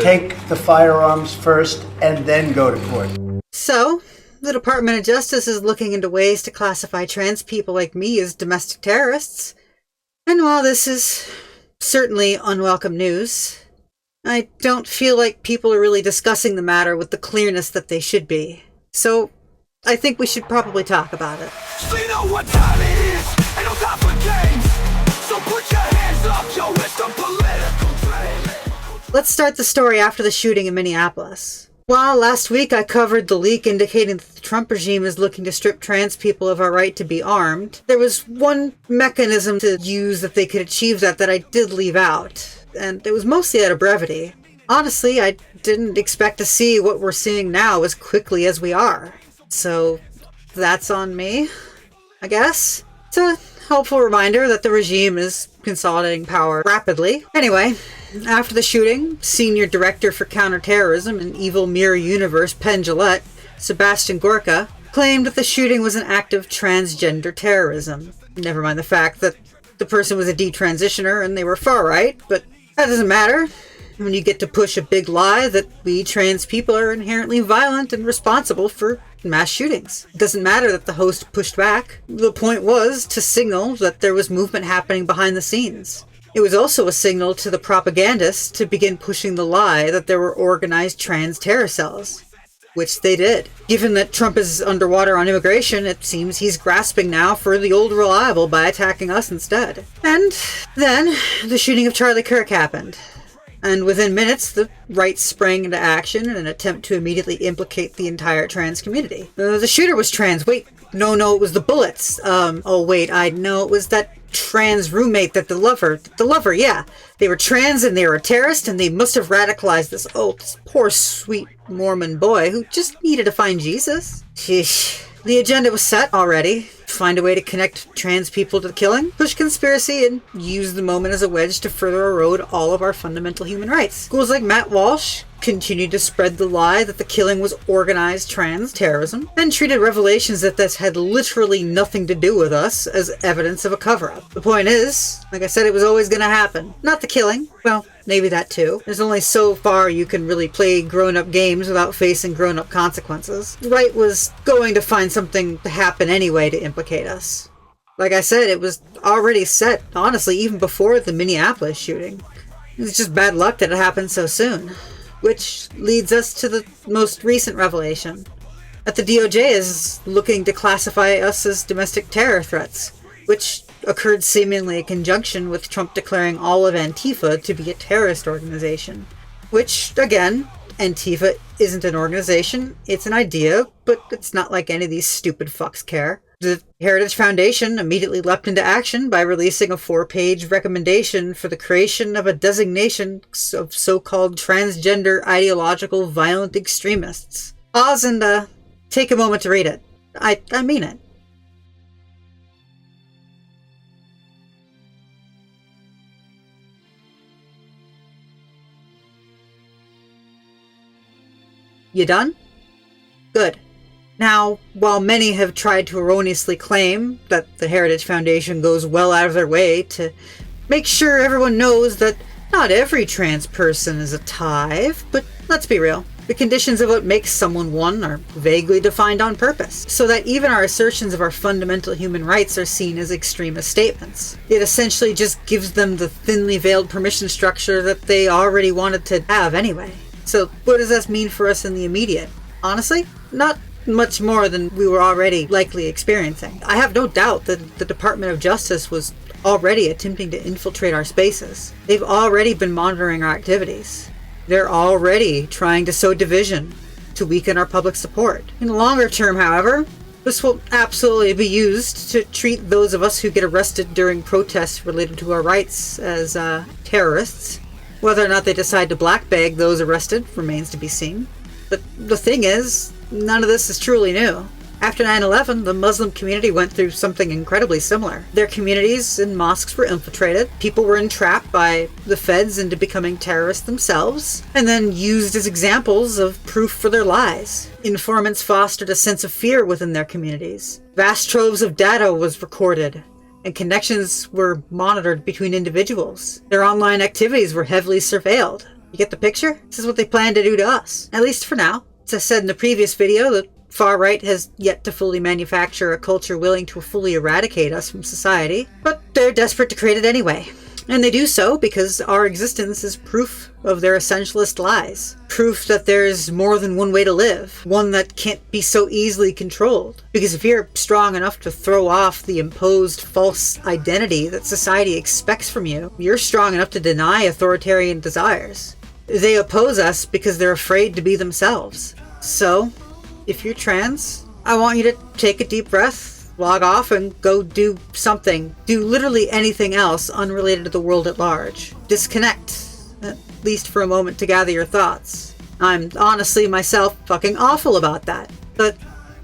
take the firearms first and then go to court. So, the Department of Justice is looking into ways to classify trans people like me as domestic terrorists. And while this is certainly unwelcome news, I don't feel like people are really discussing the matter with the clearness that they should be. So, I think we should probably talk about it. So you know what time it is, ain't no time for games. So put your hands up, yo, it's the political train. Let's start the story after the shooting in Minneapolis. While last week I covered the leak indicating that the Trump regime is looking to strip trans people of our right to be armed, there was one mechanism to use that they could achieve that I did leave out, and it was mostly out of brevity. Honestly, I didn't expect to see what we're seeing now as quickly as we are. So that's on me, I guess. It's a helpful reminder that the regime is consolidating power rapidly. Anyway, after the shooting, Senior Director for Counterterrorism in Evil Mirror Universe Penn Jillette, Sebastian Gorka, claimed that the shooting was an act of transgender terrorism. Never mind the fact that the person was a detransitioner and they were far-right, but that doesn't matter when you get to push a big lie that we trans people are inherently violent and responsible for mass shootings. It doesn't matter that the host pushed back. The point was to signal that there was movement happening behind the scenes. It was also a signal to the propagandists to begin pushing the lie that there were organized trans terror cells, which they did. Given that Trump is underwater on immigration, it seems he's grasping now for the old reliable by attacking us instead. And then the shooting of Charlie Kirk happened. And within minutes, the right sprang into action in an attempt to immediately implicate the entire trans community. The shooter was trans. Wait, no, it was the bullets. It was that trans roommate that the lover, yeah. They were trans and they were a terrorist and they must have radicalized this poor sweet Mormon boy who just needed to find Jesus. Sheesh. The agenda was set already. Find a way to connect trans people to the killing, push conspiracy, and use the moment as a wedge to further erode all of our fundamental human rights. Schools like Matt Walsh continued to spread the lie that the killing was organized trans terrorism, and treated revelations that this had literally nothing to do with us as evidence of a cover-up. The point is, like I said, it was always going to happen. Not the killing. Well, maybe that too. There's only so far you can really play grown-up games without facing grown-up consequences. The right was going to find something to happen anyway to implicate us. Like I said, it was already set, honestly, even before the Minneapolis shooting. It was just bad luck that it happened so soon. Which leads us to the most recent revelation, that the DOJ is looking to classify us as domestic terror threats, which occurred seemingly in conjunction with Trump declaring all of Antifa to be a terrorist organization. Which, again, Antifa isn't an organization, it's an idea, but it's not like any of these stupid fucks care. The Heritage Foundation immediately leapt into action by releasing a 4-page recommendation for the creation of a designation of so-called transgender ideological violent extremists. Pause and take a moment to read it. I mean it. You done? Good. Now, while many have tried to erroneously claim that the Heritage Foundation goes well out of their way to make sure everyone knows that not every trans person is a TIVE, but let's be real, the conditions of what makes someone one are vaguely defined on purpose, so that even our assertions of our fundamental human rights are seen as extremist statements. It essentially just gives them the thinly veiled permission structure that they already wanted to have anyway. So what does this mean for us in the immediate? Honestly, not much more than we were already likely experiencing. I have no doubt that the Department of Justice was already attempting to infiltrate our spaces. They've already been monitoring our activities. They're already trying to sow division to weaken our public support. In the longer term, however, this will absolutely be used to treat those of us who get arrested during protests related to our rights as terrorists. Whether or not they decide to black bag those arrested remains to be seen. But the thing is, none of this is truly new. After 9/11, the Muslim community went through something incredibly similar. Their communities and mosques were infiltrated, people were entrapped by the feds into becoming terrorists themselves, and then used as examples of proof for their lies. Informants fostered a sense of fear within their communities. Vast troves of data was recorded, and connections were monitored between individuals. Their online activities were heavily surveilled. You get the picture? This is what they plan to do to us. At least for now. As I said in the previous video, the far right has yet to fully manufacture a culture willing to fully eradicate us from society, but they're desperate to create it anyway. And they do so because our existence is proof of their essentialist lies. Proof that there's more than one way to live. One that can't be so easily controlled. Because if you're strong enough to throw off the imposed false identity that society expects from you, you're strong enough to deny authoritarian desires. They oppose us because they're afraid to be themselves. So, if you're trans, I want you to take a deep breath, log off, and go do something. Do literally anything else unrelated to the world at large. Disconnect, at least for a moment, to gather your thoughts. I'm honestly myself fucking awful about that. But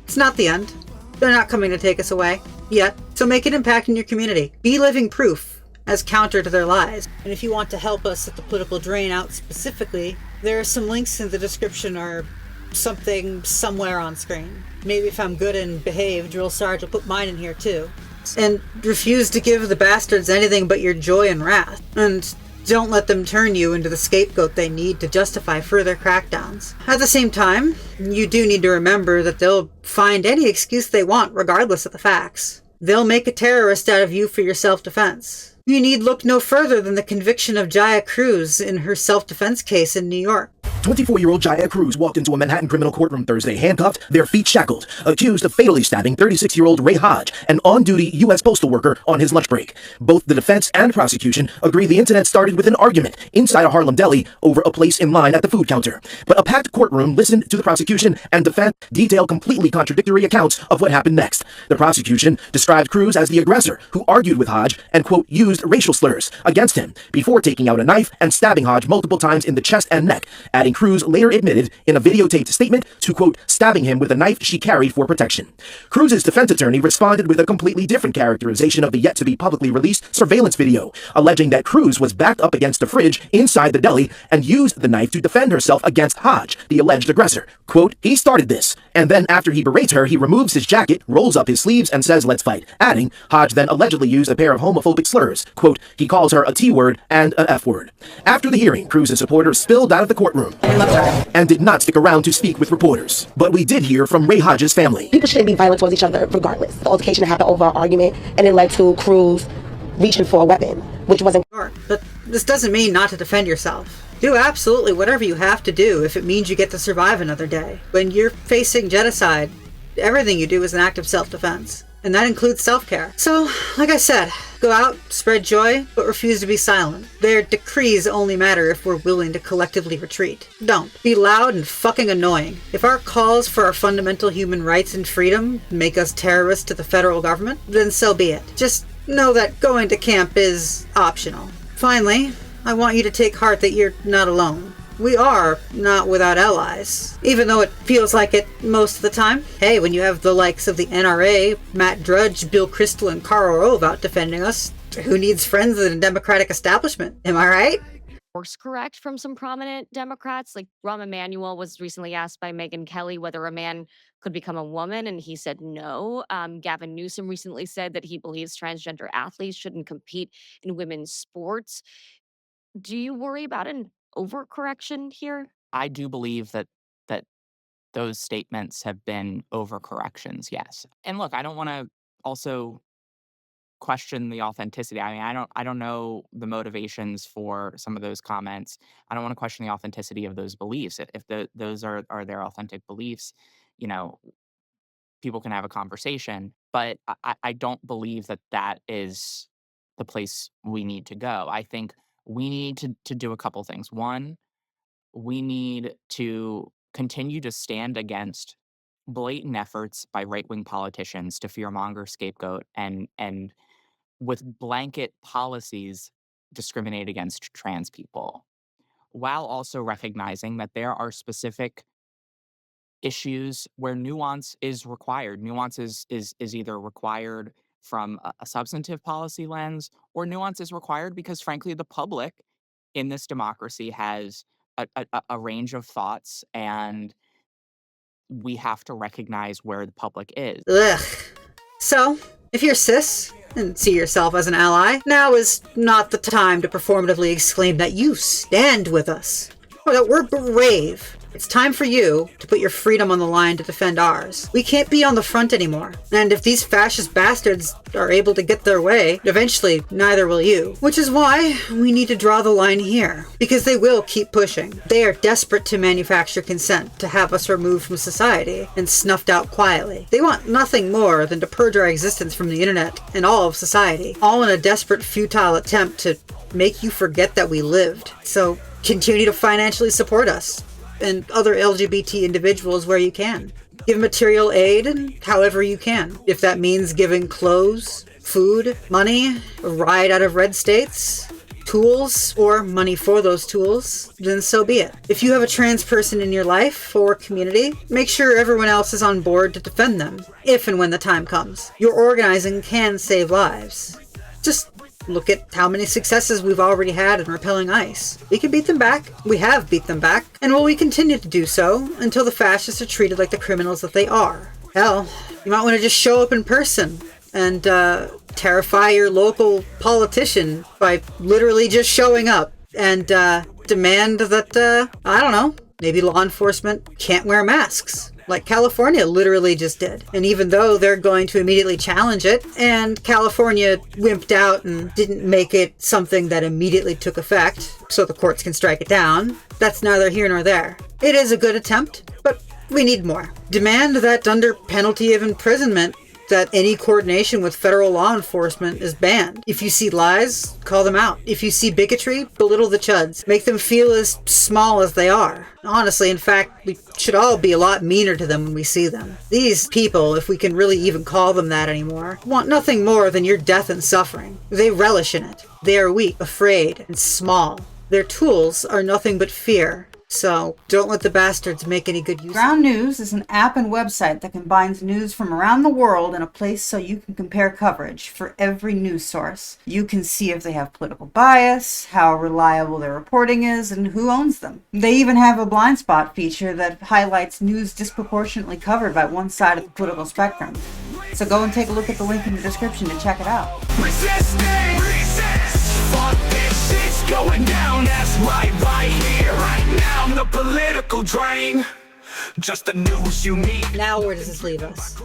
it's not the end. They're not coming to take us away. Yet. So make an impact in your community. Be living proof as counter to their lies. And if you want to help us at the political drain out specifically, there are some links in the description or something somewhere on screen. Maybe if I'm good and behaved, Drill Sarge will put mine in here too. And refuse to give the bastards anything but your joy and wrath. And don't let them turn you into the scapegoat they need to justify further crackdowns. At the same time, you do need to remember that they'll find any excuse they want regardless of the facts. They'll make a terrorist out of you for your self-defense. You need look no further than the conviction of Jaya Cruz in her self-defense case in New York. 24-year-old Jaya Cruz walked into a Manhattan criminal courtroom Thursday, handcuffed, their feet shackled, accused of fatally stabbing 36-year-old Ray Hodge, an on-duty U.S. postal worker, on his lunch break. Both the defense and prosecution agree the incident started with an argument inside a Harlem deli over a place in line at the food counter. But a packed courtroom listened to the prosecution and defense detail completely contradictory accounts of what happened next. The prosecution described Cruz as the aggressor who argued with Hodge and, quote, used racial slurs against him before taking out a knife and stabbing Hodge multiple times in the chest and neck, adding Cruz later admitted in a videotaped statement to, quote, stabbing him with a knife she carried for protection. Cruz's defense attorney responded with a completely different characterization of the yet-to-be publicly released surveillance video, alleging that Cruz was backed up against a fridge inside the deli and used the knife to defend herself against Hodge, the alleged aggressor. Quote, he started this, and then after he berates her, he removes his jacket, rolls up his sleeves, and says, let's fight, adding, Hodge then allegedly used a pair of homophobic slurs. Quote, he calls her a T-word and an F-word. After the hearing, Cruz's supporters spilled out of the courtroom and did not stick around to speak with reporters. But we did hear from Ray Hodge's family. People shouldn't be violent towards each other regardless. The altercation happened over an argument, and it led to Cruz reaching for a weapon, which wasn't... Sure, but this doesn't mean not to defend yourself. Do absolutely whatever you have to do if it means you get to survive another day. When you're facing genocide, everything you do is an act of self-defense. And that includes self-care. So, like I said, go out, spread joy, but refuse to be silent. Their decrees only matter if we're willing to collectively retreat. Don't. Be loud and fucking annoying. If our calls for our fundamental human rights and freedom make us terrorists to the federal government, then so be it. Just know that going to camp is optional. Finally, I want you to take heart that you're not alone. We are not without allies, even though it feels like it most of the time. Hey, when you have the likes of the NRA, Matt Drudge, Bill Kristol, and Karl Rove out defending us, who needs friends in a Democratic establishment? Am I right? Course correct from some prominent Democrats. Like Rahm Emanuel was recently asked by Megyn Kelly whether a man could become a woman, and he said no. Gavin Newsom recently said that he believes transgender athletes shouldn't compete in women's sports. Do you worry about an overcorrection here? I do believe that those statements have been overcorrections, yes. And look, I don't want to also question the authenticity. I mean, I don't know the motivations for some of those comments. I don't want to question the authenticity of those beliefs. If those are their authentic beliefs, you know, people can have a conversation. But I don't believe that is the place we need to go. I think we need to do a couple things. One, we need to continue to stand against blatant efforts by right-wing politicians to fearmonger, scapegoat, and with blanket policies discriminate against trans people, while also recognizing that there are specific issues where nuance is required. Nuance is either required from a substantive policy lens, or nuance is required because, frankly, the public in this democracy has a range of thoughts, and we have to recognize where the public is. Ugh. So, if you're cis and see yourself as an ally, now is not the time to performatively exclaim that you stand with us. that we're brave. It's time for you to put your freedom on the line to defend ours. We can't be on the front anymore. And if these fascist bastards are able to get their way, eventually neither will you. Which is why we need to draw the line here. Because they will keep pushing. They are desperate to manufacture consent to have us removed from society and snuffed out quietly. They want nothing more than to purge our existence from the internet and all of society. All in a desperate, futile attempt to make you forget that we lived. So continue to financially support us and other LGBT individuals where you can. Give material aid and however you can. If that means giving clothes, food, money, a ride out of red states, tools, or money for those tools, then so be it. If you have a trans person in your life or community, make sure everyone else is on board to defend them, if and when the time comes. Your organizing can save lives. Just look at how many successes we've already had in repelling ICE. We can beat them back. We have beat them back. And will we continue to do so until the fascists are treated like the criminals that they are? Hell, you might want to just show up in person and terrify your local politician by literally just showing up and demand that, I don't know, maybe law enforcement can't wear masks. Like California literally just did. And even though they're going to immediately challenge it, and California wimped out and didn't make it something that immediately took effect, so the courts can strike it down, that's neither here nor there. It is a good attempt, but we need more. Demand that under penalty of imprisonment, that any coordination with federal law enforcement is banned. If you see lies, call them out. If you see bigotry, belittle the chuds. Make them feel as small as they are. Honestly, in fact, we should all be a lot meaner to them when we see them. These people, if we can really even call them that anymore, want nothing more than your death and suffering. They relish in it. They are weak, afraid, and small. Their tools are nothing but fear. So, don't let the bastards make any good use. Ground News is an app and website that combines news from around the world in a place so you can compare coverage for every news source. You can see if they have political bias, how reliable their reporting is, and who owns them. They even have a blind spot feature that highlights news disproportionately covered by one side of the political spectrum. So go and take a look at the link in the description to check it out. Resisting, resist. Fuck this shit's going down. That's right here, right now. The political drain. Just the news you need. Now where does this leave us?